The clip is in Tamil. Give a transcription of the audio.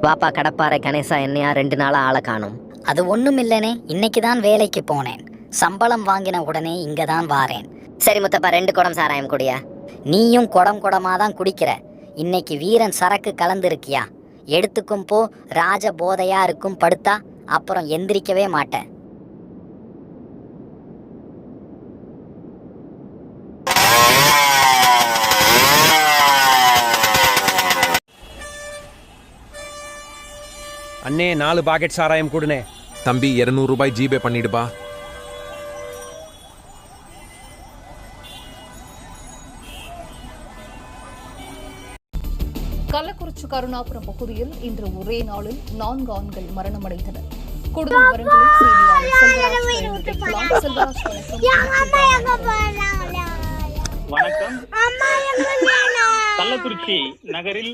வாப்பா கடப்பாறை கணேசா, என்னையா 2 நாளா ஆளை காணும்? அது ஒண்ணும் இல்லனே, இன்னைக்கு தான் வேலைக்கு போனேன். சம்பளம் வாங்கின உடனே இங்க தான் வாரேன். சரி முத்தப்பா, 2 குடம் சாராயம் குடியா. நீயும் குடம் குடமா தான் குடிக்கிற. இன்னைக்கு வீரன் சரக்கு கலந்துருக்கியா? எடுத்துக்கும் போ, ராஜ போதையா இருக்கும், படுத்தா அப்புறம் எந்திரிக்கவே மாட்டேன். அண்ணே 4 பாக்கெட் சாராயம் கொடுனே. தம்பி 200 ரூபாய் ஜிபே பண்ணிடுப்பா. கள்ளக்குறிச்சி கருணாபுரம் பகுதியில் இன்று ஒரே நாளில் 4 ஆண்கள் மரணமடைந்தனர். கூடுதல் விவரங்களை செய்தியாளர் செல்வராஜ். வணக்கம். கள்ளக்குறிச்சி நகரில்